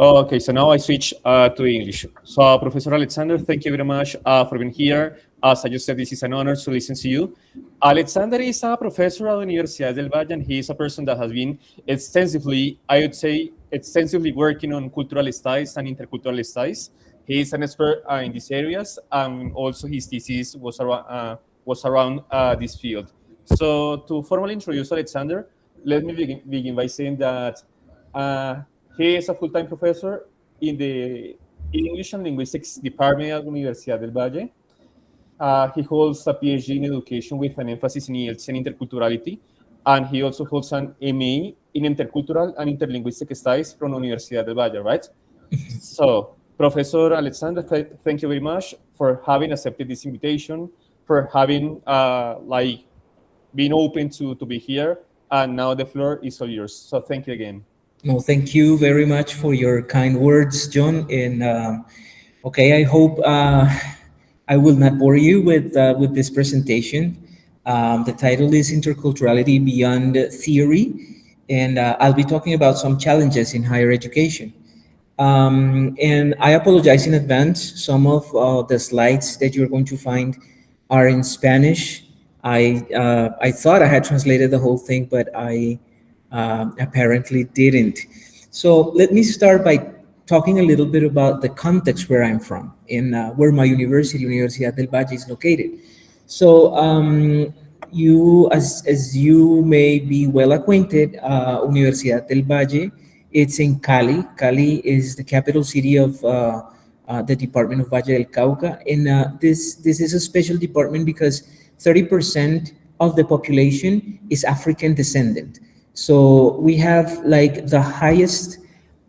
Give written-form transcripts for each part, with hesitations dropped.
Okay, so now I switch to English. So, Professor Alexander, thank you very much for being here. As I just said, this is an honor to listen to you. Alexander is a professor at the Universidad del Valle, and he is a person that has been extensively, I would say, extensively working on cultural studies and intercultural studies. He is an expert in these areas, and also his thesis was around this field. So, to formally introduce Alexander, let me begin by saying that. Uh, he is a full-time professor in the English and Linguistics Department at Universidad del Valle. He holds a PhD in education with an emphasis in ELTS and interculturality, and he also holds an MA in intercultural and interlinguistic studies from Universidad del Valle, right? So, Professor Alexander, thank you very much for having accepted this invitation, for having been open to be here, and now the floor is all yours. So, thank you again. No, thank you very much for your kind words, John. And okay, I hope I will not bore you with this presentation. The title is Interculturality Beyond Theory, and I'll be talking about some challenges in higher education. And I apologize in advance. Some of the slides that you're going to find are in Spanish. I thought I had translated the whole thing, but I apparently didn't. So let me start by talking a little bit about the context where I'm from and where my university, Universidad del Valle, is located. So as you may be well acquainted, Universidad del Valle, it's in Cali. Cali is the capital city of the Department of Valle del Cauca. And this is a special department because 30% of the population is African descendant. So we have like the highest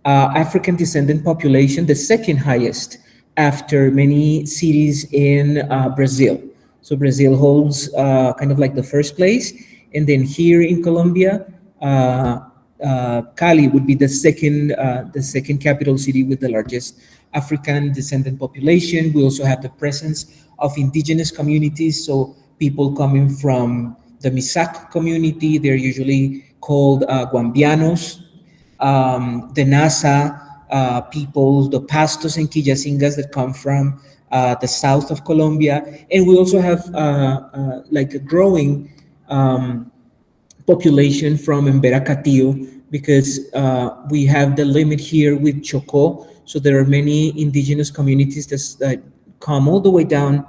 African descendant population, the second highest after many cities in Brazil. So Brazil holds kind of like the first place. And then here in Colombia, Cali would be the second capital city with the largest African descendant population. We also have the presence of indigenous communities. So people coming from the Misak community, they're usually called Guambianos, the Nasa people, the Pastos and Quillacingas that come from the south of Colombia. And we also have like a growing population from Embera-Catillo because we have the limit here with Chocó. So there are many indigenous communities that come all the way down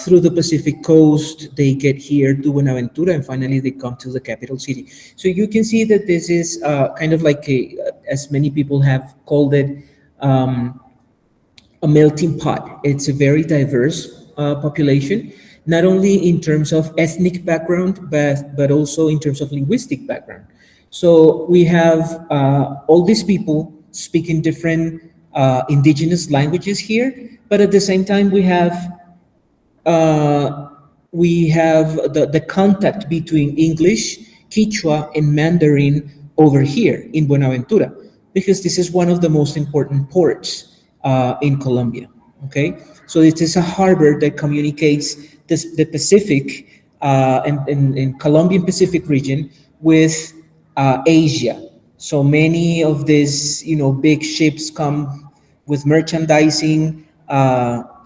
through the Pacific coast. They get here to Buenaventura, and finally they come to the capital city. So you can see that this is kind of like as many people have called it, a melting pot. It's a very diverse population, not only in terms of ethnic background, but also in terms of linguistic background. So we have all these people speaking different indigenous languages here, but at the same time we have the contact between English, Quechua, and Mandarin over here in Buenaventura, because this is one of the most important ports in Colombia. Okay, so it is a harbor that communicates the Pacific and Colombian Pacific region with Asia. So many of these, big ships come with merchandising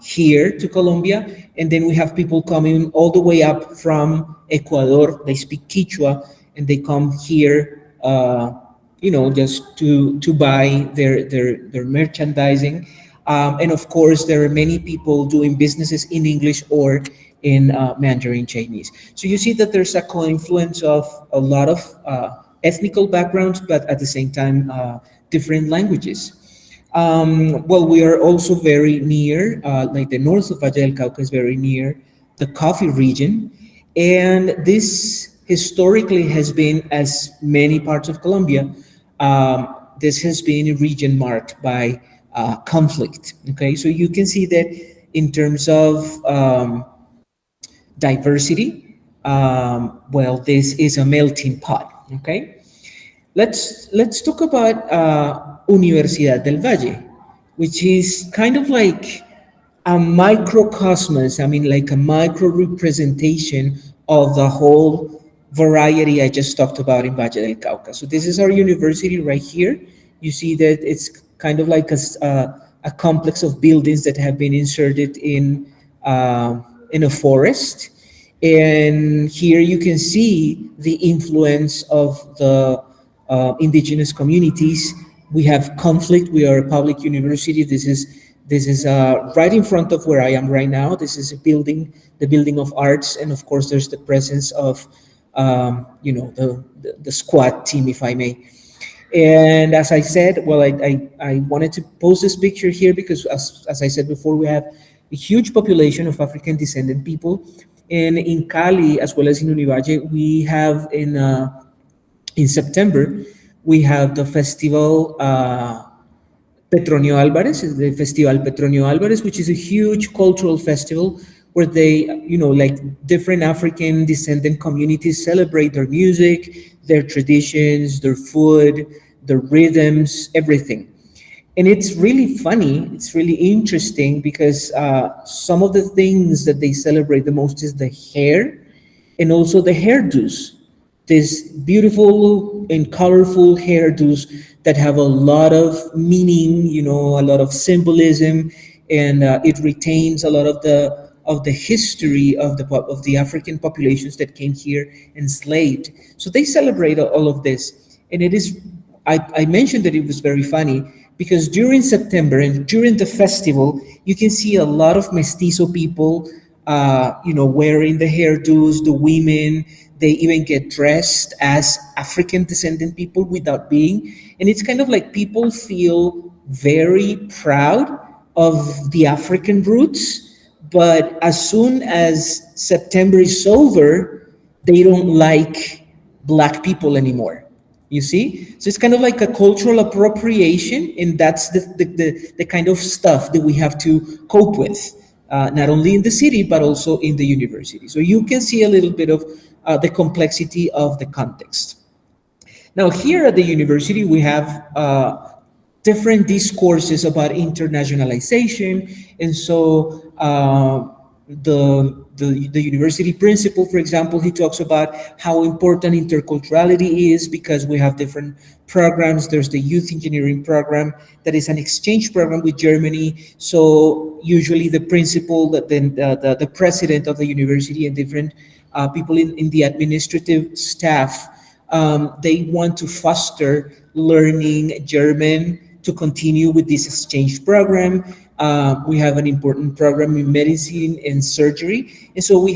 here to Colombia, and then we have people coming all the way up from Ecuador. They speak Quechua, and they come here, just to buy their merchandising. And of course, there are many people doing businesses in English or in Mandarin Chinese. So you see that there's a co-influence of a lot of ethnical backgrounds, but at the same time, different languages. Well, we are also very near, like the north of Valle del Cauca is very near the coffee region. And this historically has been, as many parts of Colombia, this has been a region marked by conflict. Okay, so you can see that in terms of diversity, well, this is a melting pot. Okay, let's talk about Universidad del Valle, which is kind of like a microcosmos, like a micro representation of the whole variety I just talked about in Valle del Cauca. So this is our university right here. You see that it's kind of like a complex of buildings that have been inserted in a forest. And here you can see the influence of the indigenous communities. We have conflict. We are a public university. This is right in front of where I am right now. This is a building, the building of arts, and of course, there's the presence of, the squad team, if I may. And as I said, well, I wanted to post this picture here because, as I said before, we have a huge population of African descendant people. And in Cali, as well as in Univalle, we have in September, we have the festival Petronio Alvarez, is the Festival Petronio Alvarez, which is a huge cultural festival where they, like different African descendant communities celebrate their music, their traditions, their food, their rhythms, everything. And it's really funny, it's really interesting because some of the things that they celebrate the most is the hair and also the hairdos. These beautiful and colorful hairdos that have a lot of meaning, a lot of symbolism, and it retains a lot of the history of the African populations that came here enslaved. So they celebrate all of this, and it is. I mentioned that it was very funny because during September and during the festival, you can see a lot of mestizo people, wearing the hairdos, the women. They even get dressed as African descendant people without being. And it's kind of like people feel very proud of the African roots, but as soon as September is over, they don't like Black people anymore. You see? So it's kind of like a cultural appropriation, and that's the kind of stuff that we have to cope with, not only in the city, but also in the university. So you can see a little bit of the complexity of the context. Now, here at the university, we have different discourses about internationalization. And so the university principal, for example, he talks about how important interculturality is because we have different programs. There's the youth engineering program that is an exchange program with Germany. So usually the principal, the president of the university and different people in the administrative staff, they want to foster learning German to continue with this exchange program. We have an important program in medicine and surgery. And so we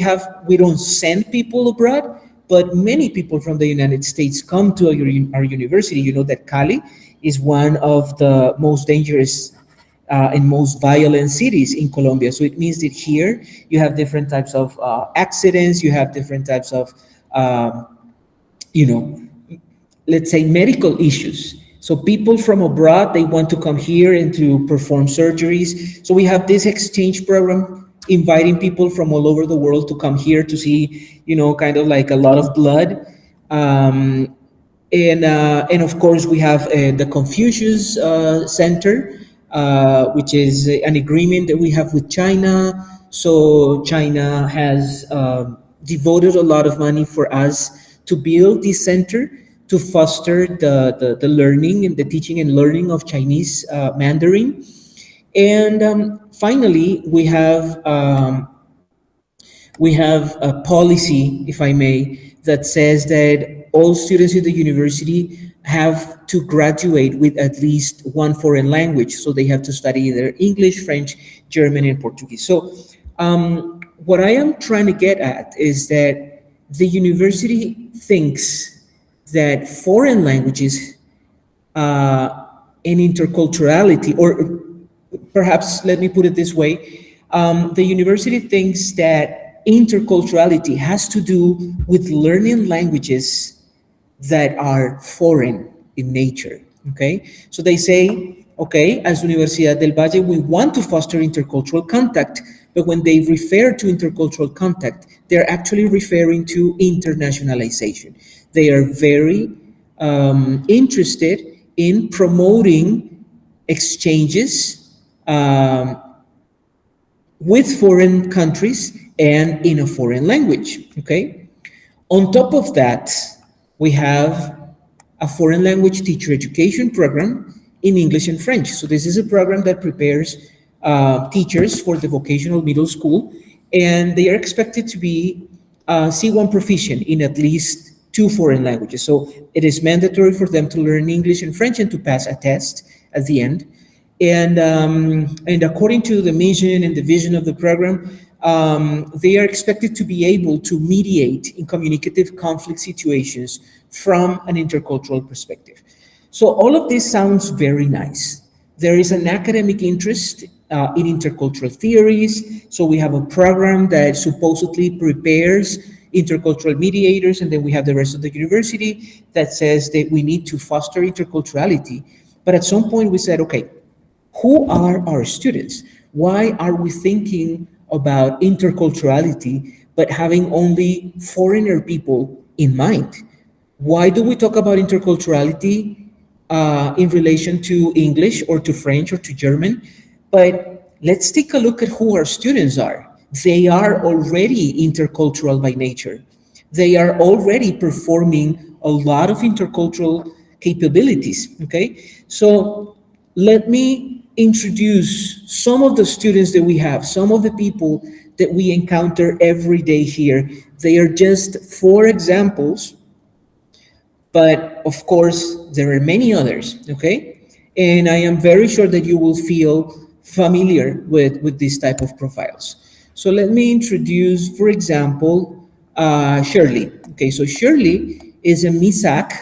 don't send people abroad, but many people from the United States come to our university. You know that Cali is one of the most dangerous and most violent cities in Colombia. So it means that here you have different types of accidents, you have different types of, let's say medical issues. So people from abroad, they want to come here and to perform surgeries. So we have this exchange program inviting people from all over the world to come here to see, kind of like a lot of blood. And of course, we have the Confucius Center, which is an agreement that we have with China. So China has devoted a lot of money for us to build this center to foster the learning and the teaching and learning of Chinese Mandarin. And finally, we have a policy, if I may, that says that all students in the university have to graduate with at least one foreign language. So they have to study either English, French, German, and Portuguese. So what I am trying to get at is that the university thinks that foreign languages and interculturality, or perhaps let me put it this way, the university thinks that interculturality has to do with learning languages that are foreign in nature, okay? So they say, okay, as Universidad del Valle, we want to foster intercultural contact, but when they refer to intercultural contact, they're actually referring to internationalization. They are very interested in promoting exchanges with foreign countries and in a foreign language, okay? On top of that, we have a foreign language teacher education program in English and French. So this is a program that prepares teachers for the vocational middle school, and they are expected to be C1 proficient in at least two foreign languages. So it is mandatory for them to learn English and French and to pass a test at the end. And according to the mission and the vision of the program, they are expected to be able to mediate in communicative conflict situations from an intercultural perspective. So all of this sounds very nice. There is an academic interest in intercultural theories. So we have a program that supposedly prepares intercultural mediators, and then we have the rest of the university that says that we need to foster interculturality. But at some point we said, okay, who are our students? Why are we thinking about interculturality but having only foreigner people in mind? Why do we talk about interculturality in relation to English or to French or to German? But let's take a look at who our students are. They are already intercultural by nature. They are already performing a lot of intercultural capabilities, okay? So let me introduce some of the students that we have, some of the people that we encounter every day here. They are just 4 examples, but of course, there are many others, okay? And I am very sure that you will feel familiar with this type of profiles. So let me introduce, for example, Shirley. Okay, so Shirley is a Misak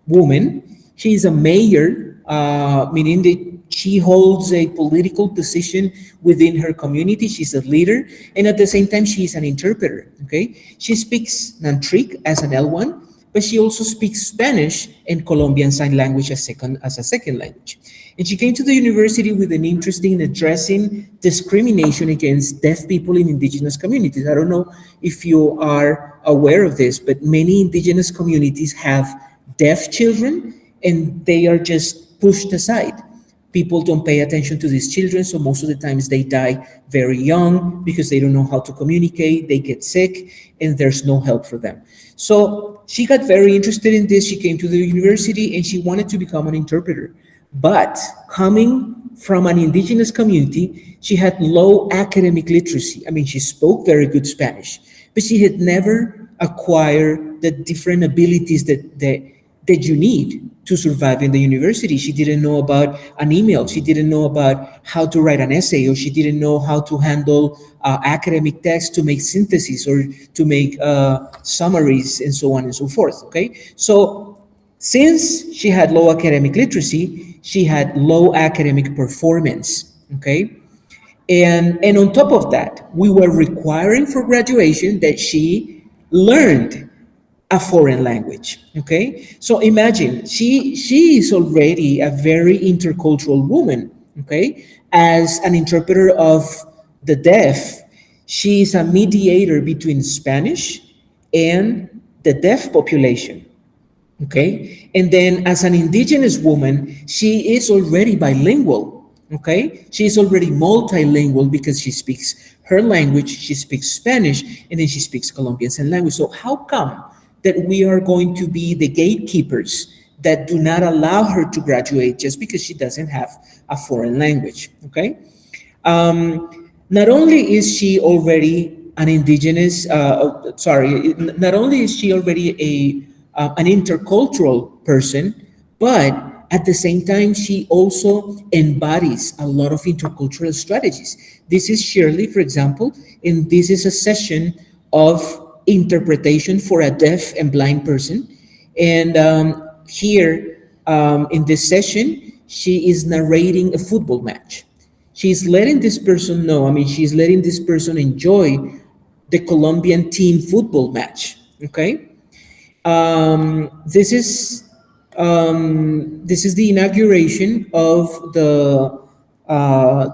woman. She is a mayor, meaning that she holds a political position within her community. She's a leader, and at the same time, she is an interpreter. Okay, she speaks Nantric as an L1, but she also speaks Spanish and Colombian Sign Language as a second language. And she came to the university with an interest in addressing discrimination against deaf people in indigenous communities. I don't know if you are aware of this, but many indigenous communities have deaf children and they are just pushed aside. People don't pay attention to these children, so most of the times they die very young because they don't know how to communicate, they get sick, and there's no help for them. So she got very interested in this. She came to the university and she wanted to become an interpreter. But coming from an indigenous community, she had low academic literacy. I mean, she spoke very good Spanish, but she had never acquired the different abilities that you need to survive in the university. She didn't know about an email. She didn't know about how to write an essay, or she didn't know how to handle academic text to make synthesis or to make summaries and so on and so forth, okay? So since she had low academic literacy, she had low academic performance, okay? And on top of that, we were requiring for graduation that she learned a foreign language, okay? So imagine, she is already a very intercultural woman, okay? As an interpreter of the deaf, she is a mediator between Spanish and the deaf population, okay? And then as an indigenous woman, she is already bilingual, okay? She is already multilingual because she speaks her language, she speaks Spanish, and then she speaks Colombian Sign Language. So how come that we are going to be the gatekeepers that do not allow her to graduate just because she doesn't have a foreign language, okay? Not only is she already an indigenous, not only is she already an intercultural person, but at the same time, she also embodies a lot of intercultural strategies. This is Shirley, for example, and this is a session of interpretation for a deaf and blind person. And here in this session, she is narrating a football match. She's letting this person know, she's letting this person enjoy the Colombian team football match, okay? This is the inauguration of the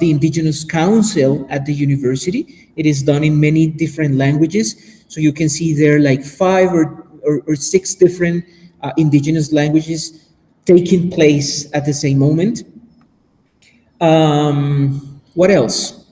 Indigenous Council at the university. It is done in many different languages. So you can see there like 5 or 6 different indigenous languages taking place at the same moment. What else?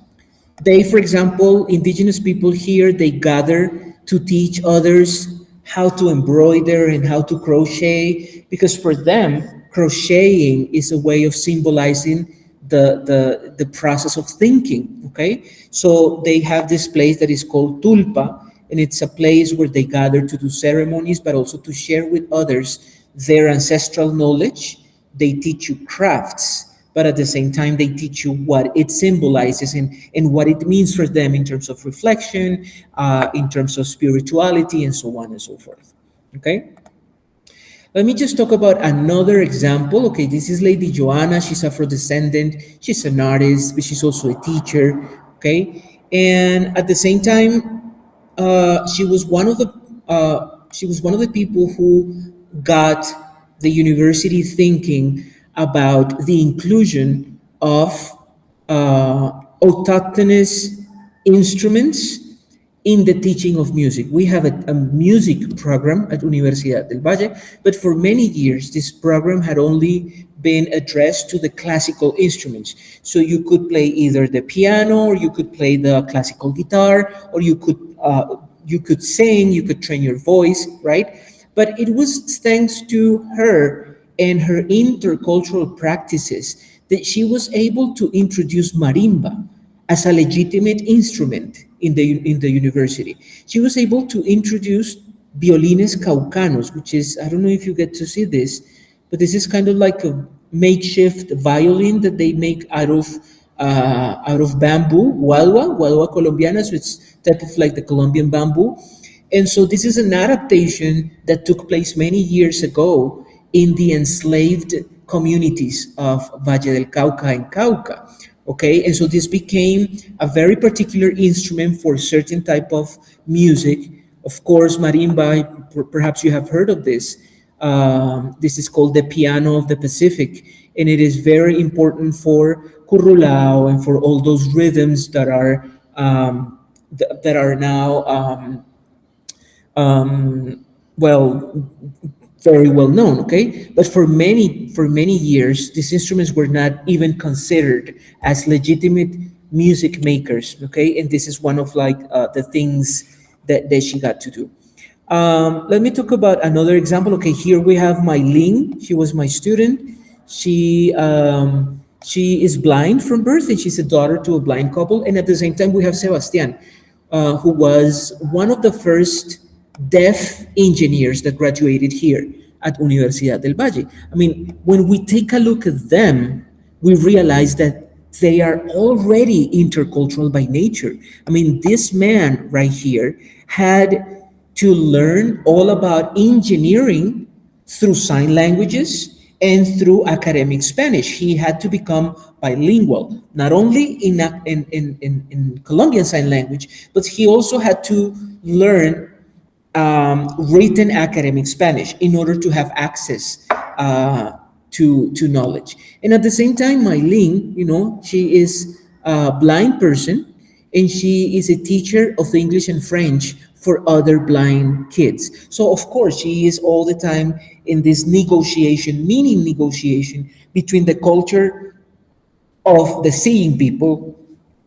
They, for example, indigenous people here, they gather to teach others how to embroider and how to crochet, because for them, crocheting is a way of symbolizing the process of thinking, okay? So they have this place that is called tulpa, and it's a place where they gather to do ceremonies, but also to share with others their ancestral knowledge. They teach you crafts, but at the same time, they teach you what it symbolizes and what it means for them in terms of reflection, in terms of spirituality, and so on and so forth, okay? Let me just talk about another example. Okay, this is Lady Joanna. She's Afro-descendant. She's an artist, but she's also a teacher. Okay, and at the same time, she was one of the people who got the university thinking about the inclusion of autochthonous instruments in the teaching of music. We have a music program at Universidad del Valle, but for many years, this program had only been addressed to the classical instruments. So you could play either the piano, or you could play the classical guitar, or you could sing, you could train your voice, right? But it was thanks to her and her intercultural practices that she was able to introduce marimba as a legitimate instrument in the university. She was able to introduce violines caucanos, which is, I don't know if you get to see this, but this is kind of like a makeshift violin that they make out of bamboo, gualua colombiana, so it's type of like the Colombian bamboo. And so this is an adaptation that took place many years ago in the enslaved communities of Valle del Cauca and Cauca. Okay, and so this became a very particular instrument for certain type of music. Of course, marimba, perhaps you have heard of this. This is called the piano of the Pacific, and it is very important for curulao and for all those rhythms that are now well, very well known. Okay, but for many years, these instruments were not even considered as legitimate music makers. Okay, and this is one of like the things that she got to do. Let me talk about another example. Okay, here we have Mylene. She was my student. She is blind from birth, and she's a daughter to a blind couple. And at the same time, we have Sebastian, who was one of the first deaf engineers that graduated here at Universidad del Valle. I mean, when we take a look at them, we realize that they are already intercultural by nature. I mean, this man right here had to learn all about engineering through sign languages and through academic Spanish. He had to become bilingual, not only in Colombian Sign Language, but he also had to learn written academic Spanish in order to have access to knowledge. And at the same time, Mylene, she is a blind person, and she is a teacher of English and French for other blind kids. So of course, she is all the time in this negotiation, meaning negotiation between the culture of the seeing people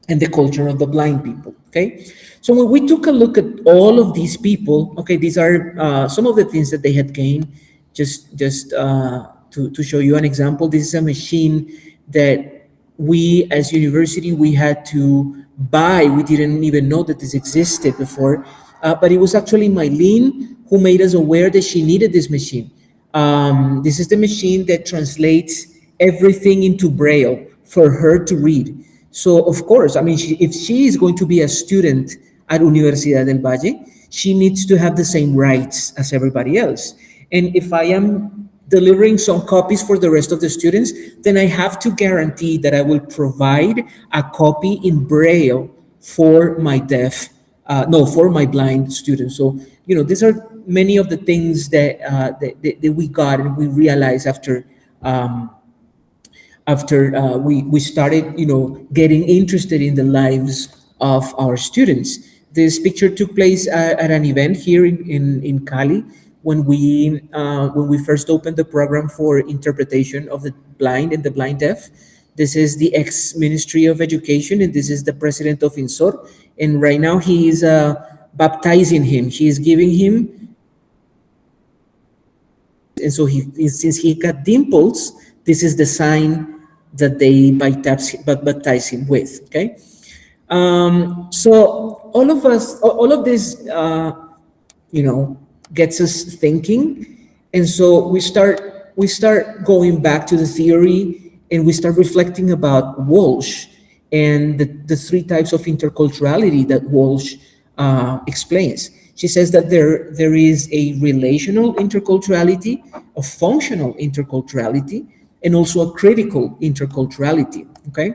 and the culture of the blind people. Okay, so when we took a look at all of these people, okay, these are some of the things that they had gained. Just to show you an example, this is a machine that we as university we had to buy. We didn't even know that this existed before, but it was actually Mylene who made us aware that she needed this machine. This is the machine that translates everything into Braille for her to read. So of course, I mean, if she is going to be a student at Universidad del Valle, she needs to have the same rights as everybody else. And if I am delivering some copies for the rest of the students, then I have to guarantee that I will provide a copy in Braille for my for my blind students. So, these are many of the things that we got and we realized after we started, getting interested in the lives of our students. This picture took place at an event here in Cali when we first opened the program for interpretation of the blind and the blind deaf. This is the ex-Ministry of Education, and this is the president of INSOR. And right now he is baptizing him. He is giving him And so since he got dimples, this is the sign that they baptize him with. Okay, so all of this, gets us thinking, and so we start going back to the theory, and we start reflecting about Walsh and the three types of interculturality that Walsh explains. She says that there is a relational interculturality, a functional interculturality, and also a critical interculturality. Okay,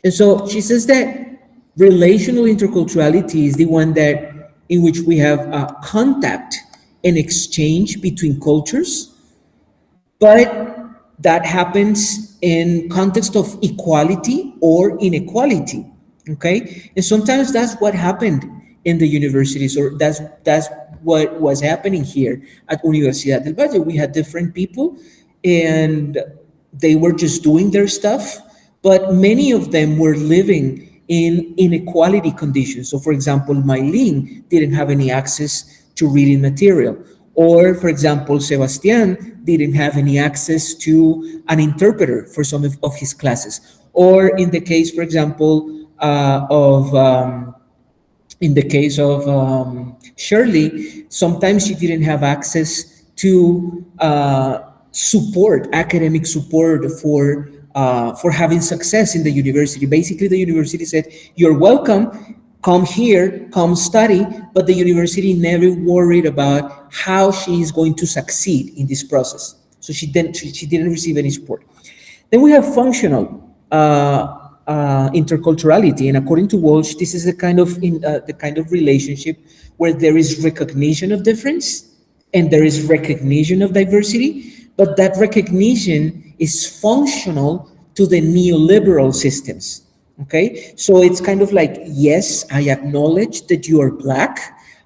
and so she says that relational interculturality is the one that in which we have contact and exchange between cultures, but that happens in context of equality or inequality. Okay, and sometimes that's what happened in the universities, or that's what was happening here at Universidad del Valle. We had different people, and they were just doing their stuff, but many of them were living in inequality conditions. So, for example, Maylene didn't have any access to reading material, or, for example, Sebastian didn't have any access to an interpreter for some of his classes, or in the case, for example, in the case of Shirley, sometimes she didn't have access to academic support for having success in the university. Basically, the university said, "You're welcome, come here, come study," but the university never worried about how she is going to succeed in this process. So she didn't receive any support. Then we have functional interculturality, and according to Walsh, this is the kind of relationship where there is recognition of difference and there is recognition of diversity, but that recognition is functional to the neoliberal systems. Okay, so it's kind of like, yes, I acknowledge that you are Black,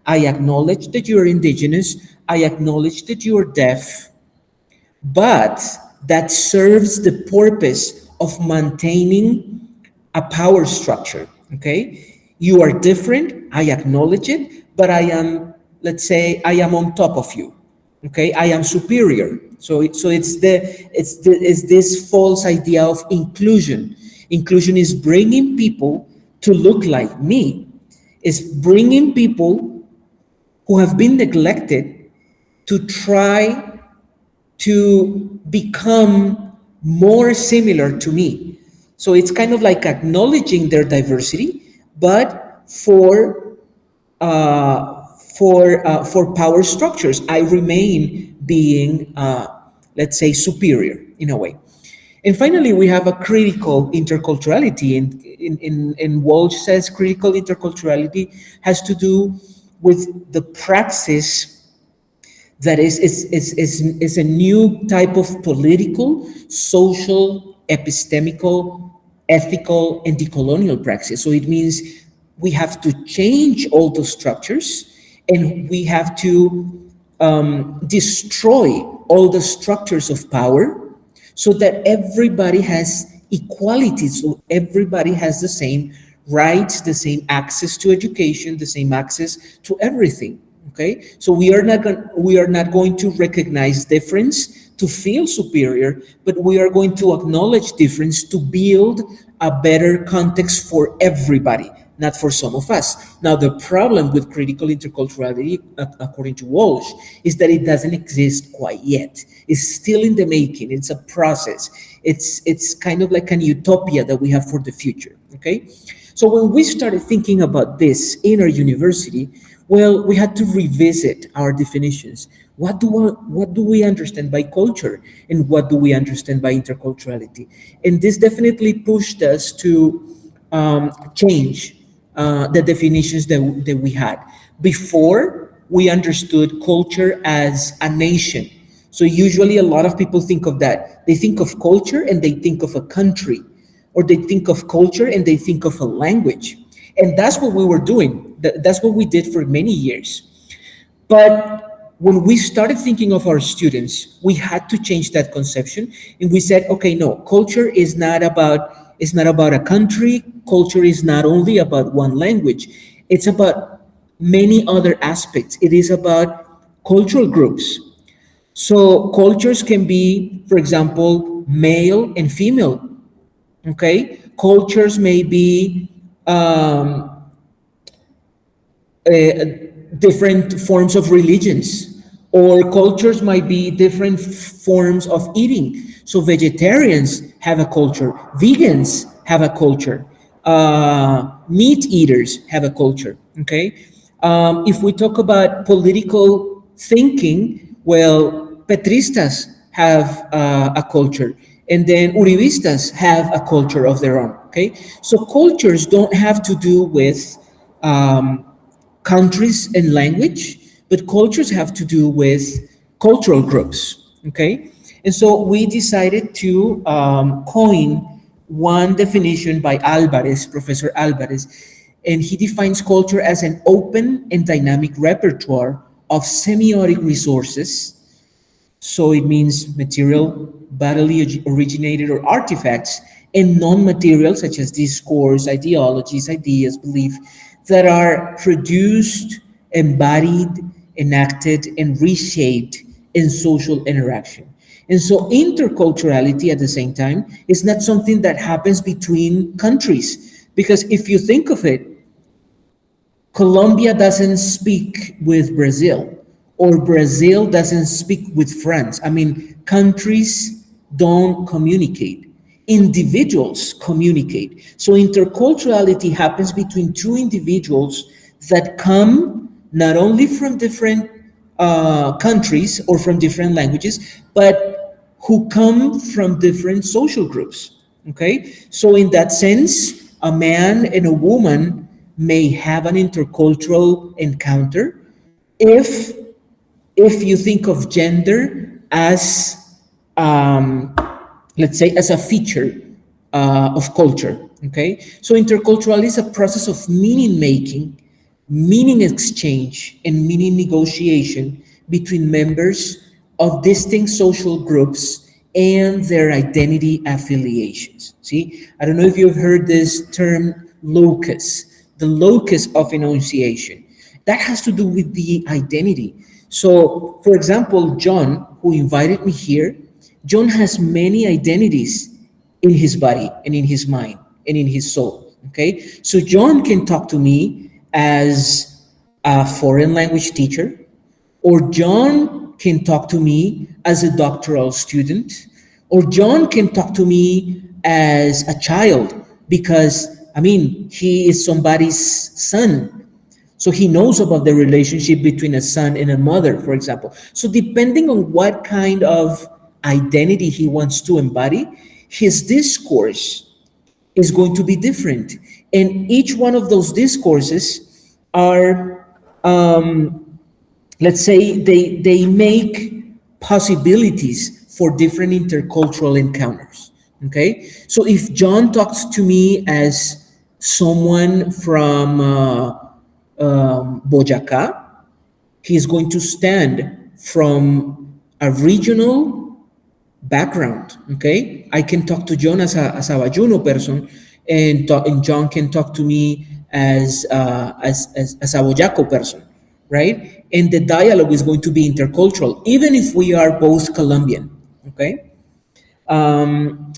I acknowledge that you are indigenous, I acknowledge that you are deaf, but that serves the purpose of maintaining a power structure. Okay, you are different, I acknowledge it, but I am, let's say, I am on top of you. Okay, I am superior. So it's this false idea of inclusion. Inclusion is bringing people to look like me. It's bringing people who have been neglected to try to become more similar to me. So it's kind of like acknowledging their diversity, but for power structures, I remain being, let's say, superior in a way. And finally, we have a critical interculturality. And Walsh says critical interculturality has to do with the praxis that is a new type of political, social, epistemical, ethical, and decolonial praxis. So it means we have to change all those structures, and we have to destroy all the structures of power so that everybody has equality, so everybody has the same rights, the same access to education, the same access to everything. Okay, so we are not going to recognize difference to feel superior, but we are going to acknowledge difference to build a better context for everybody, not for some of us. Now, the problem with critical interculturality, according to Walsh, is that it doesn't exist quite yet. It's still in the making. It's a process. It's kind of like an utopia that we have for the future. Okay, so when we started thinking about this in our university, well, we had to revisit our definitions. What do we understand by culture, and what do we understand by interculturality? And this definitely pushed us to change the definitions that we had. Before, we understood culture as a nation. So usually a lot of people think of that. They think of culture and they think of a country, or they think of culture and they think of a language. And that's what we were doing. That's what we did for many years. But when we started thinking of our students, we had to change that conception. And we said, okay, no, culture is not about a country. Culture is not only about one language. It's about many other aspects. It is about cultural groups. So cultures can be, for example, male and female. Okay, cultures may be different forms of religions, or cultures might be different forms of eating. So vegetarians have a culture, vegans have a culture, meat eaters have a culture. Okay, if we talk about political thinking, well, petristas have a culture, and then uribistas have a culture of their own. Okay, so cultures don't have to do with um, countries and language, but cultures have to do with cultural groups. Okay, and so we decided to coin one definition by Alvarez, Professor Alvarez, and he defines culture as an open and dynamic repertoire of semiotic resources. So it means material, bodily originated or artifacts, and non-material such as discourse, ideologies, ideas, belief, that are produced, embodied, enacted, and reshaped in social interaction. And so interculturality at the same time is not something that happens between countries. Because if you think of it, Colombia doesn't speak with Brazil, or Brazil doesn't speak with France. I mean, countries don't communicate, individuals communicate. So interculturality happens between two individuals that come not only from different countries or from different languages, but who come from different social groups. Okay, so in that sense, a man and a woman may have an intercultural encounter if if you think of gender as let's say as a feature of culture. Okay, so intercultural is a process of meaning making, meaning exchange, and meaning negotiation between members of distinct social groups and their identity affiliations. See, I don't know if you've heard this term locus, the locus of enunciation. That has to do with the identity. So, for example, John, who invited me here, John has many identities in his body and in his mind and in his soul. Okay, so John can talk to me as a foreign language teacher, or John can talk to me as a doctoral student, or John can talk to me as a child because, I mean, he is somebody's son. So he knows about the relationship between a son and a mother, for example. So depending on what kind of identity he wants to embody, his discourse is going to be different. And each one of those discourses are, let's say, they make possibilities for different intercultural encounters. Okay, so if John talks to me as someone from Boyacá, he is going to stand from a regional background. Okay, I can talk to John as a Bayuno person, and John can talk to me as a Boyaco person, right? And the dialogue is going to be intercultural, even if we are both Colombian. Okay.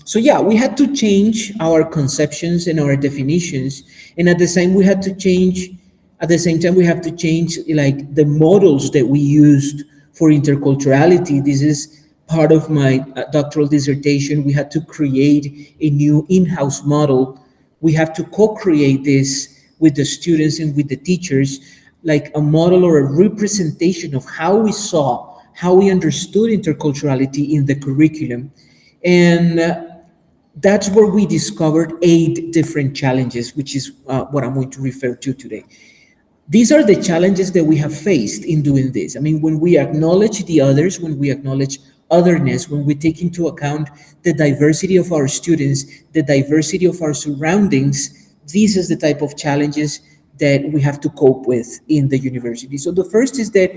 So yeah, we had to change our conceptions and our definitions, and at the same we had to change. At the same time, we have to change like the models that we used for interculturality. This is part of my doctoral dissertation. We had to create a new in-house model. We have to co-create this with the students and with the teachers, like a model or a representation of how we saw, how we understood interculturality in the curriculum. And that's where we discovered 8 different challenges, which is what I'm going to refer to today. These are the challenges that we have faced in doing this. I mean, when we acknowledge the others, when we acknowledge otherness, when we take into account the diversity of our students, the diversity of our surroundings, this is the type of challenges that we have to cope with in the university. So the first is that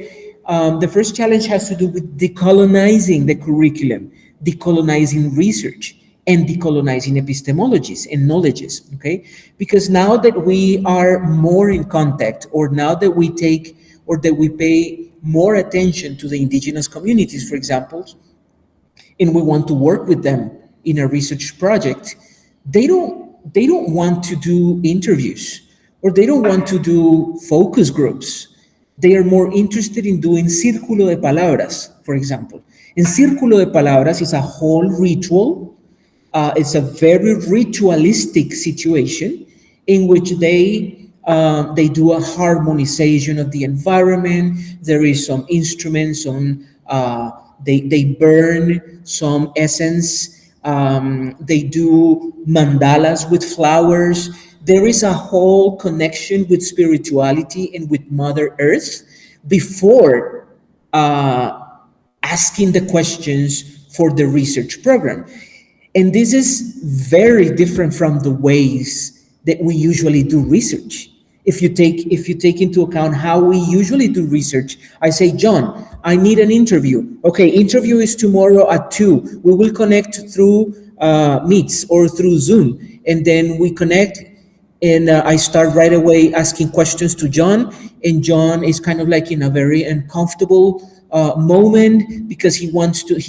the first challenge has to do with decolonizing the curriculum, decolonizing research, and decolonizing epistemologies and knowledges, okay? Because now that we are more in contact, or now that we take, or that we pay more attention to the indigenous communities, for example, and we want to work with them in a research project, they don't want to do interviews, or they don't want to do focus groups. They are more interested in doing círculo de palabras, for example. And círculo de palabras is a whole ritual. It's a very ritualistic situation in which they do a harmonization of the environment. There is some instruments on. They burn some essence. They do mandalas with flowers. There is a whole connection with spirituality and with Mother Earth before asking the questions for the research program. And this is very different from the ways that we usually do research. If you take into account how we usually do research, I say, John, I need an interview. Okay, interview is tomorrow at 2. We will connect through Meets or through Zoom. And then we connect, and I start right away asking questions to John. And John is kind of like in a very uncomfortable moment, because he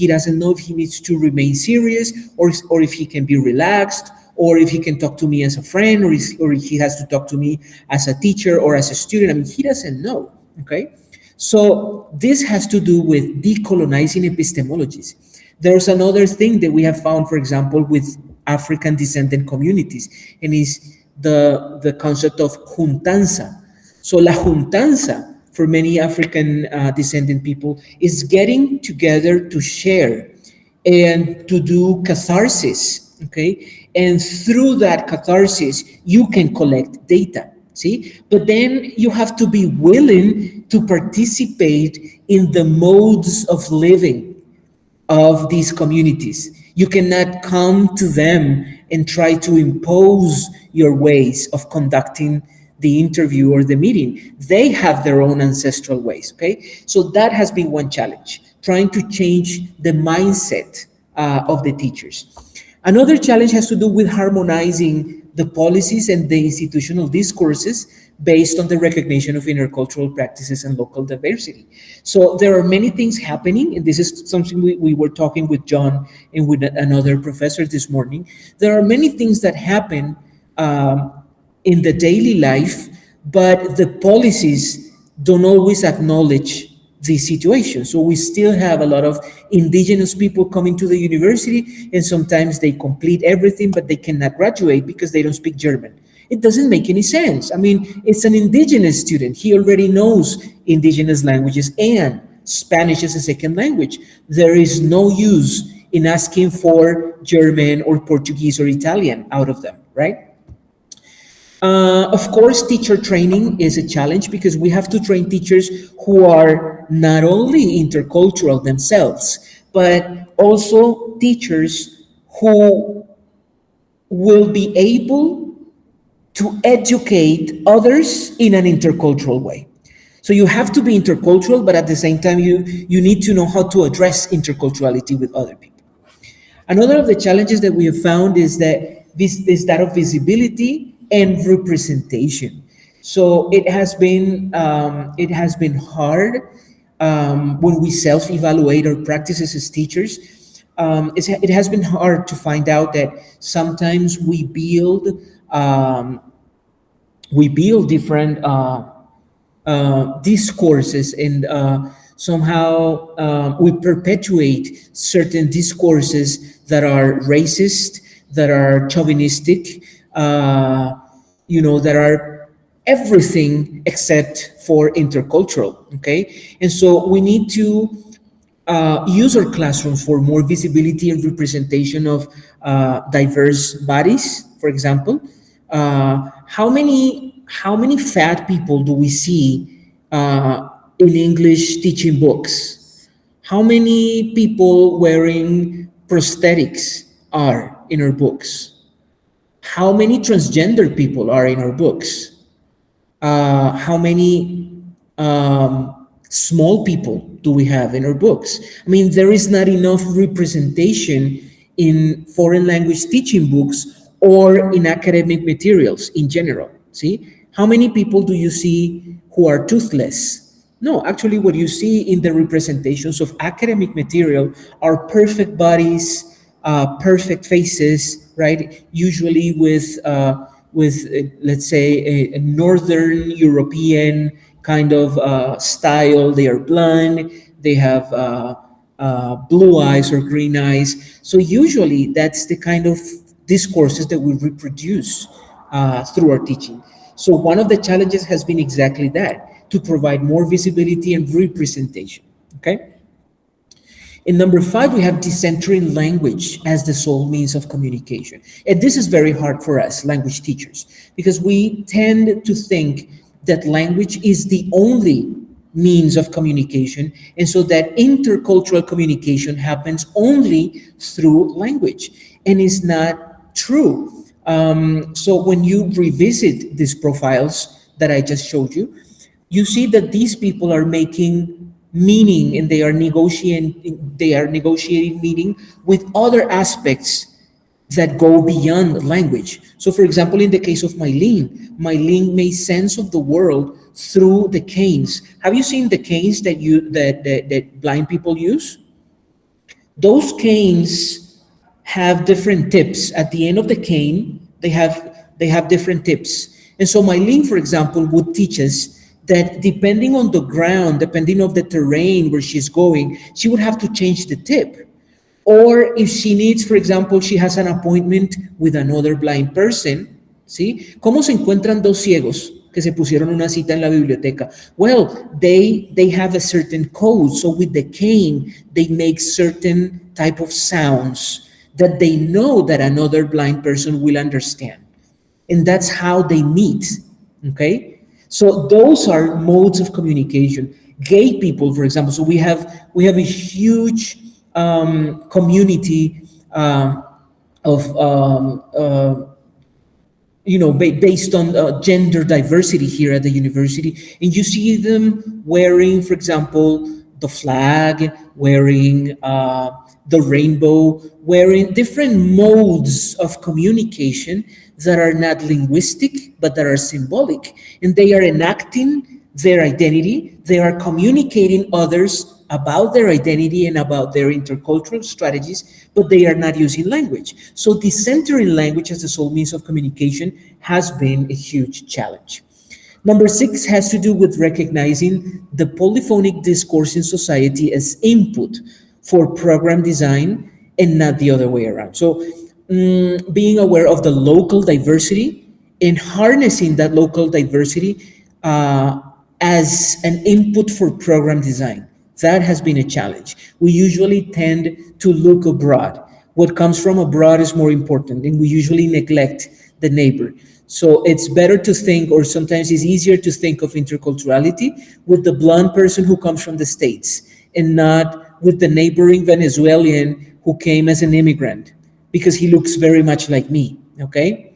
doesn't know if he needs to remain serious, or if he can be relaxed, or if he can talk to me as a friend, or if he has to talk to me as a teacher or as a student. I mean, he doesn't know, okay? So this has to do with decolonizing epistemologies. There's another thing that we have found, for example, with African descendant communities, and is the concept of juntanza. So la juntanza, for many African descendant people, is getting together to share and to do catharsis, okay? And through that catharsis, you can collect data, see? But then you have to be willing to participate in the modes of living of these communities. You cannot come to them and try to impose your ways of conducting the interview or the meeting. They have their own ancestral ways, okay? So that has been one challenge, trying to change the mindset of the teachers. Another challenge has to do with harmonizing the policies and the institutional discourses based on the recognition of intercultural practices and local diversity. So there are many things happening, and this is something we were talking with John and with another professor this morning. There are many things that happen in the daily life, but the policies don't always acknowledge the situation. So we still have a lot of indigenous people coming to the university, and sometimes they complete everything, but they cannot graduate because they don't speak German. It doesn't make any sense. I mean, it's an indigenous student. He already knows indigenous languages and Spanish as a second language. There is no use in asking for German or Portuguese or Italian out of them, right? Of course, teacher training is a challenge, because we have to train teachers who are not only intercultural themselves, but also teachers who will be able to educate others in an intercultural way. So you have to be intercultural, but at the same time, you need to know how to address interculturality with other people. Another of the challenges that we have found is that that of visibility and representation. So it has been hard when we self-evaluate our practices as teachers. It has been hard to find out that sometimes we build different discourses, and somehow we perpetuate certain discourses that are racist, that are chauvinistic, that are everything except for intercultural, okay? And so we need to use our classrooms for more visibility and representation of diverse bodies. For example, how many fat people do we see in English teaching books? How many people wearing prosthetics are in our books? How many transgender people are in our books? How many small people do we have in our books? I mean, there is not enough representation in foreign language teaching books or in academic materials in general. See, how many people do you see who are toothless? No, actually, what you see in the representations of academic material are perfect bodies, perfect faces, right? Usually with let's say a Northern European kind of style. They are blonde. They have blue eyes or green eyes. So usually, that's the kind of discourses that we reproduce through our teaching. So one of the challenges has been exactly that, to provide more visibility and representation, okay? In number 5, we have decentering language as the sole means of communication. And this is very hard for us, language teachers, because we tend to think that language is the only means of communication, and so that intercultural communication happens only through language, and is not true. So when you revisit these profiles that I just showed you, you see that these people are making meaning, and they are negotiating meaning with other aspects that go beyond language. So for example, in the case of Mylene made sense of the world through the canes. Have you seen the canes that blind people use? Those canes have different tips. At the end of the cane, they have different tips. And so Mylene, for example, would teach us that depending on the ground, depending on the terrain where she's going, she would have to change the tip. Or if she needs, for example, she has an appointment with another blind person, ¿sí? ¿Cómo se encuentran dos ciegos que se pusieron una cita en la biblioteca? Well, they have a certain code. So with the cane, they make certain type of sounds that they know that another blind person will understand. And that's how they meet, okay? So those are modes of communication. Gay people, for example, so we have a huge community of based on gender diversity here at the university, and you see them wearing, for example, the flag, wearing the rainbow, wearing different modes of communication that are not linguistic, but that are symbolic. And they are enacting their identity. They are communicating others about their identity and about their intercultural strategies, but they are not using language. So decentering language as the sole means of communication has been a huge challenge. Number 6 has to do with recognizing the polyphonic discourse in society as input for program design and not the other way around. So being aware of the local diversity and harnessing that local diversity as an input for program design. That has been a challenge. We usually tend to look abroad. What comes from abroad is more important, and we usually neglect the neighbor. So it's better to think, or sometimes it's easier to think of interculturality with the blonde person who comes from the States, and not with the neighboring Venezuelan who came as an immigrant, because he looks very much like me, okay?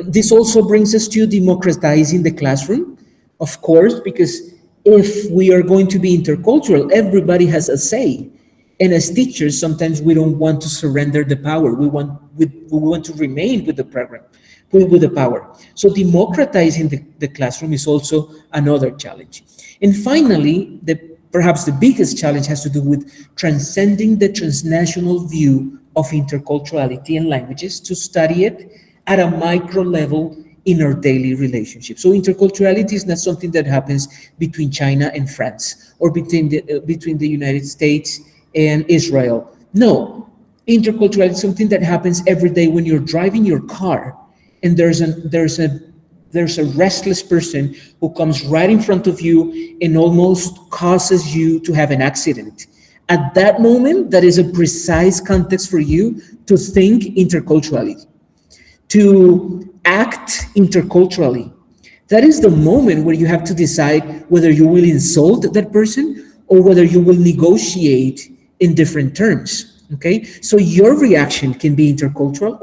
This also brings us to democratizing the classroom, of course, because if we are going to be intercultural, everybody has a say. And as teachers, sometimes we don't want to surrender the power. We want to remain with the program, with the power. So democratizing the classroom is also another challenge. And finally, perhaps the biggest challenge has to do with transcending the transnational view of interculturality and languages to study it at a micro level in our daily relationship. So interculturality is not something that happens between China and France, or between the United States and Israel. No, interculturality is something that happens every day when you're driving your car, and there's a restless person who comes right in front of you and almost causes you to have an accident. At that moment, that is a precise context for you to think interculturally, to act interculturally. That is the moment where you have to decide whether you will insult that person or whether you will negotiate in different terms, okay? So your reaction can be intercultural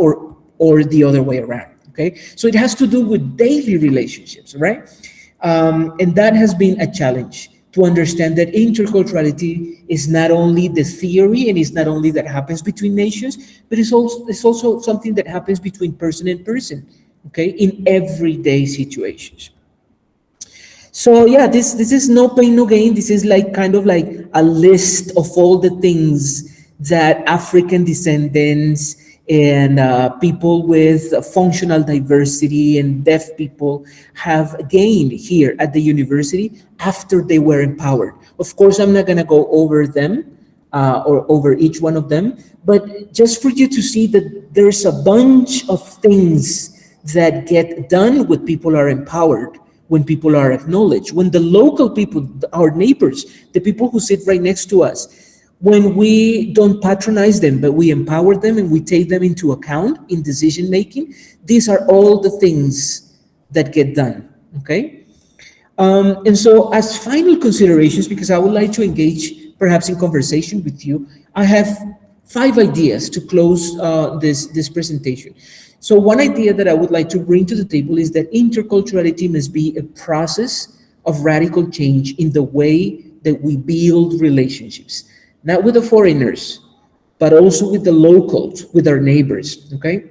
or the other way around, okay? So it has to do with daily relationships, right? And that has been a challenge, to understand that interculturality is not only the theory, and it's not only that happens between nations, but it's also something that happens between person and person, okay, in everyday situations. So yeah, this is no pain, no gain. This is like kind of like a list of all the things that African descendants and people with functional diversity and deaf people have gained here at the university after they were empowered. Of course, I'm not gonna go over them or over each one of them, but just for you to see that there's a bunch of things that get done when people are empowered, when people are acknowledged, when the local people, our neighbors, the people who sit right next to us, when we don't patronize them, but we empower them and we take them into account in decision making, these are all the things that get done, okay? And so as final considerations, because I would like to engage perhaps in conversation with you, I have 5 ideas to close this presentation. So one idea that I would like to bring to the table is that interculturality must be a process of radical change in the way that we build relationships, not with the foreigners, but also with the locals, with our neighbors, okay?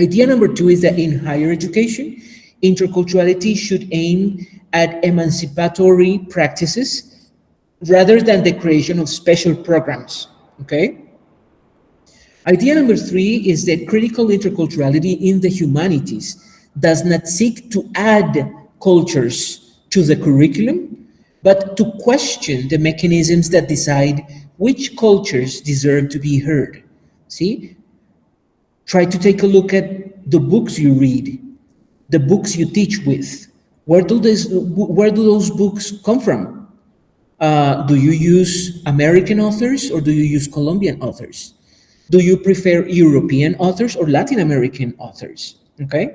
Idea number 2 is that in higher education, interculturality should aim at emancipatory practices rather than the creation of special programs, okay? Idea number 3 is that critical interculturality in the humanities does not seek to add cultures to the curriculum, but to question the mechanisms that decide which cultures deserve to be heard. See? Try to take a look at the books you read, the books you teach with. Where do those books come from? Do you use American authors or do you use Colombian authors? Do you prefer European authors or Latin American authors? Okay.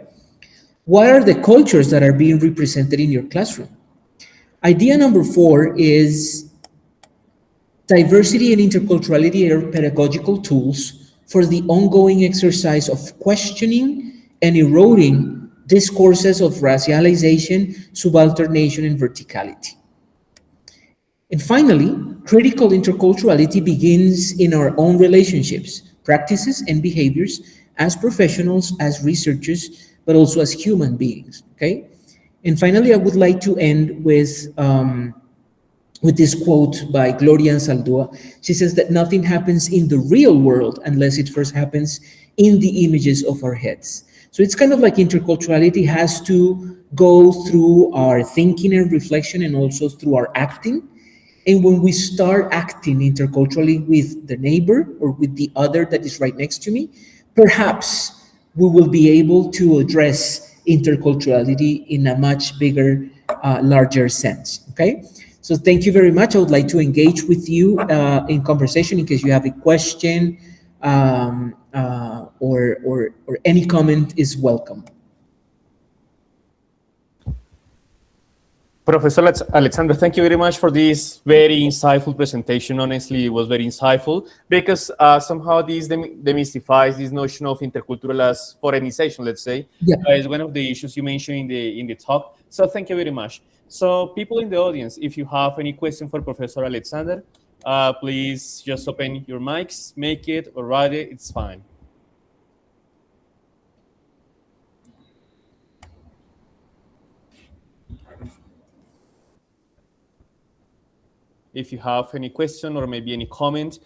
What are the cultures that are being represented in your classroom? Idea number 4 is diversity and interculturality are pedagogical tools for the ongoing exercise of questioning and eroding discourses of racialization, subalternation, and verticality. And finally, critical interculturality begins in our own relationships, practices, and behaviors as professionals, as researchers, but also as human beings, okay? And finally, I would like to end with this quote by Gloria Anzaldúa. She says that nothing happens in the real world unless it first happens in the images of our heads. So it's kind of like interculturality has to go through our thinking and reflection and also through our acting. And when we start acting interculturally with the neighbor or with the other that is right next to me, perhaps we will be able to address interculturality in a much bigger, larger sense, okay? So thank you very much. I would like to engage with you in conversation in case you have a question or any comment is welcome. Professor Alexander, thank you very much for this very insightful presentation. Honestly, it was very insightful because somehow this demystifies this notion of intercultural as foreignization, let's say. Yeah. Is one of the issues you mentioned in the talk. So thank you very much. So people in the audience, if you have any question for Professor Alexander, please just open your mics, make it or write it, it's fine. If you have any question or maybe any comment,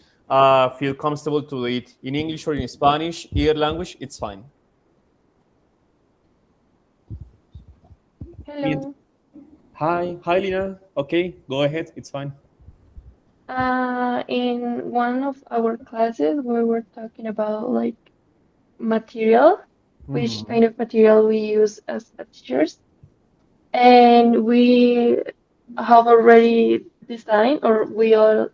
feel comfortable to do it in English or in Spanish, either language, it's fine. Hello. Hi, Lina. Okay, go ahead, it's fine. In one of our classes, we were talking about like material, which kind of material we use as teachers, and we have already designed, or we all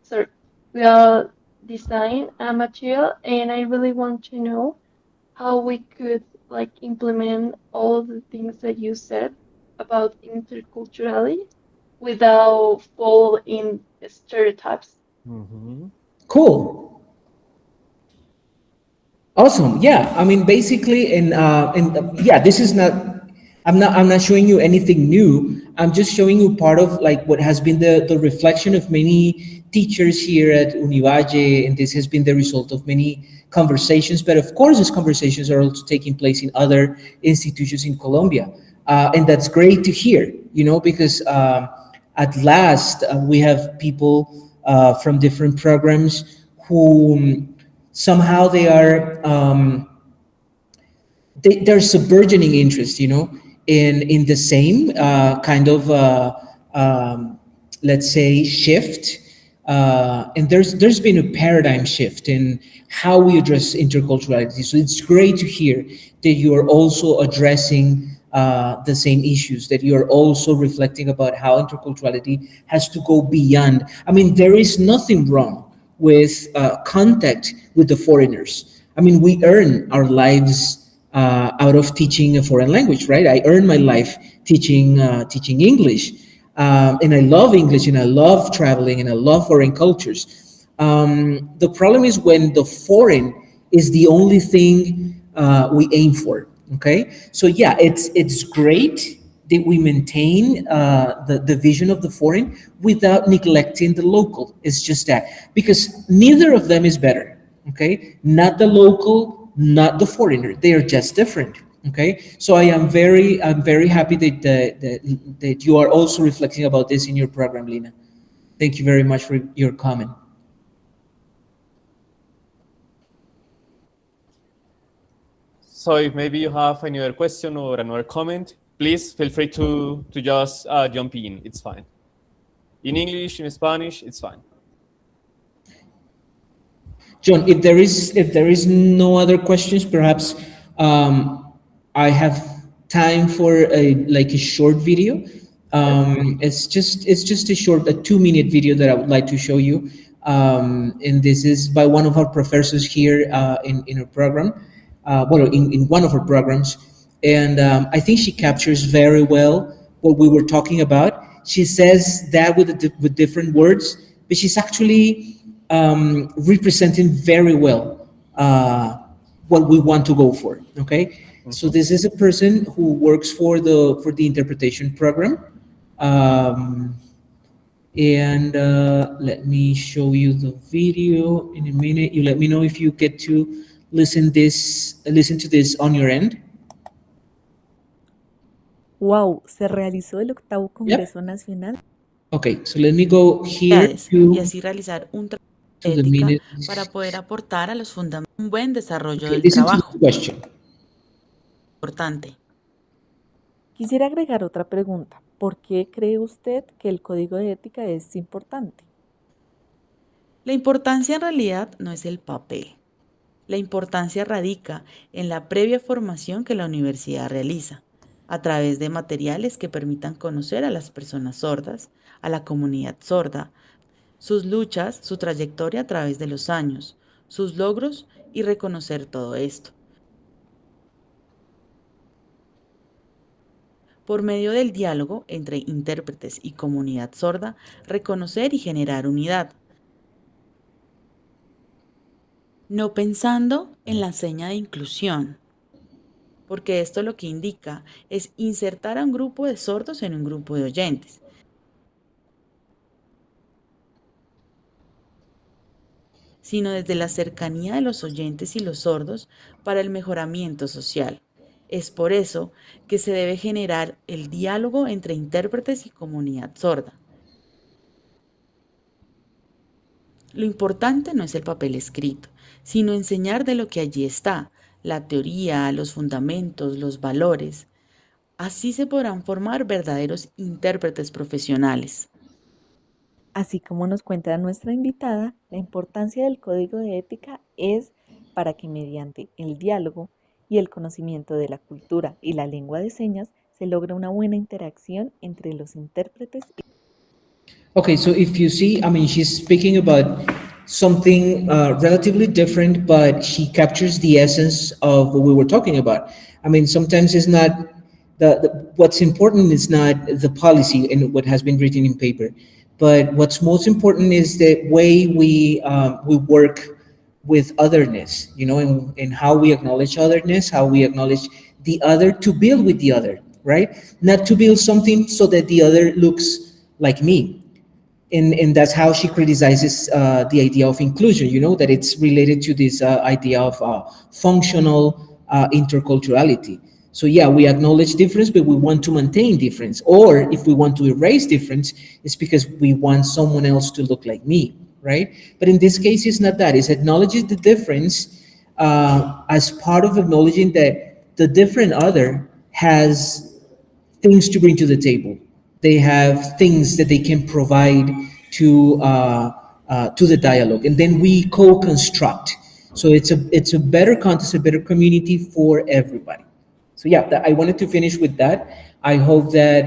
sorry, we all design a material, and I really want to know how we could like implement all the things that you said about interculturality without fall in stereotypes. Cool. Awesome. Yeah. I mean, basically, and yeah, this is not. I'm not showing you anything new. I'm just showing you part of like what has been the reflection of many teachers here at Univalle, and this has been the result of many conversations. But of course, these conversations are also taking place in other institutions in Colombia. And that's great to hear, because at last we have people from different programs who somehow they are there's a burgeoning interest, in the same kind of let's say shift, and there's been a paradigm shift in how we address interculturality. So it's great to hear that you are also addressing the same issues, that you are also reflecting about how interculturality has to go beyond. I mean, there is nothing wrong with contact with the foreigners. I mean, we earn our lives out of teaching a foreign language, right? I earned my life teaching English, and I love English, and I love traveling, and I love foreign cultures. The problem is when the foreign is the only thing we aim for. Okay, so yeah, it's great that we maintain the vision of the foreign without neglecting the local. It's just that, because neither of them is better. Okay, not the local, not the foreigner. They are just different. Okay, so I'm very happy that you are also reflecting about this in your program, Lina. Thank you very much for your comment. So if maybe you have another question or another comment, please feel free to just jump in. It's fine. In English, in Spanish, it's fine. John, if there is no other questions, perhaps I have time for a short video. It's just a 2-minute video that I would like to show you, and this is by one of our professors here in our program, in one of our programs, and I think she captures very well what we were talking about. She says that with different words, but she's actually representing very well what we want to go for. Okay, so this is a person who works for the interpretation program, and let me show you the video in a minute. You let me know if you get to listen to this on your end. Wow, se realizó el 8º Congreso Nacional. Okay, so let me go here y así realizar un trabajo to the ética minutes. para poder aportar a los fundamentos un buen desarrollo Okay, del listen to trabajo. the question. Importante. Quisiera agregar otra pregunta. ¿Por qué cree usted que el código de ética es importante? La importancia en realidad no es el papel. La importancia radica en la previa formación que la universidad realiza, a través de materiales que permitan conocer a las personas sordas, a la comunidad sorda, sus luchas, su trayectoria a través de los años, sus logros y reconocer todo esto. Por medio del diálogo entre intérpretes y comunidad sorda, reconocer y generar unidad. No pensando en la seña de inclusión, porque esto lo que indica es insertar a un grupo de sordos en un grupo de oyentes. Sino desde la cercanía de los oyentes y los sordos para el mejoramiento social. Es por eso que se debe generar el diálogo entre intérpretes y comunidad sorda. Lo importante no es el papel escrito, sino enseñar de lo que allí está, la teoría, los fundamentos, los valores. Así se podrán formar verdaderos intérpretes profesionales. Así como nos cuenta nuestra invitada, la importancia del código de ética es para que mediante el diálogo y el conocimiento de la cultura y la lengua de señas se logre una buena interacción entre los intérpretes y Okay, so if you see, I mean, she's speaking about something relatively different, but she captures the essence of what we were talking about. I mean, sometimes it's not what's important is not the policy and what has been written in paper, but what's most important is the way we work with otherness, and how we acknowledge otherness, how we acknowledge the other to build with the other, right? Not to build something so that the other looks like me. And that's how she criticizes the idea of inclusion, that it's related to this idea of functional interculturality. So yeah, we acknowledge difference, but we want to maintain difference. Or if we want to erase difference, it's because we want someone else to look like me, right? But in this case, it's not that. It's acknowledging the difference as part of acknowledging that the different other has things to bring to the table. They have things that they can provide to the dialogue, and then we co-construct. So it's a better context, a better community for everybody. So yeah, I wanted to finish with that. I hope that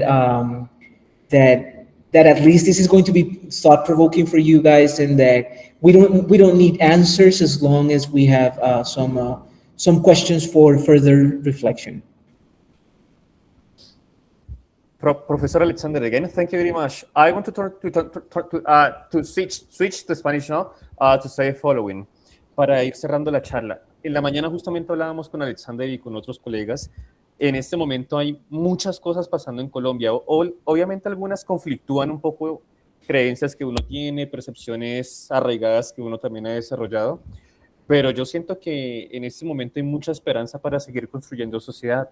that at least this is going to be thought provoking for you guys, and that we don't need answers as long as we have some questions for further reflection. Professor Alexander, again, thank you very much. I want to switch to Spanish now to say the following, para ir cerrando la charla. En la mañana justamente hablábamos con Alexander y con otros colegas. En este momento hay muchas cosas pasando en Colombia. Obviamente algunas conflictúan un poco creencias que uno tiene, percepciones arraigadas que uno también ha desarrollado, pero yo siento que en este momento hay mucha esperanza para seguir construyendo sociedad.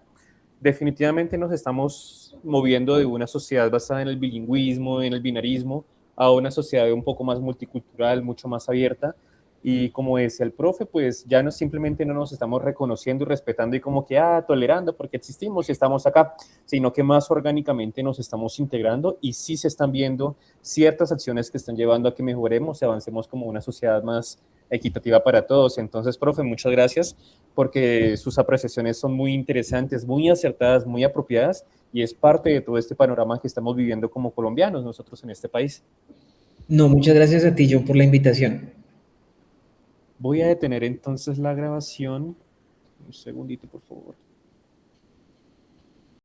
Definitivamente nos estamos moviendo de una sociedad basada en el bilingüismo, en el binarismo, a una sociedad un poco más multicultural, mucho más abierta. Y como decía el profe, pues ya no simplemente no nos estamos reconociendo y respetando y como que tolerando porque existimos y estamos acá, sino que más orgánicamente nos estamos integrando y sí se están viendo ciertas acciones que están llevando a que mejoremos y avancemos como una sociedad más equitativa para todos. Entonces, profe, muchas gracias porque sus apreciaciones son muy interesantes, muy acertadas, muy apropiadas y es parte de todo este panorama que estamos viviendo como colombianos nosotros en este país. No, muchas gracias a ti, John, por la invitación. Voy a detener entonces la grabación. Un segundito, por favor.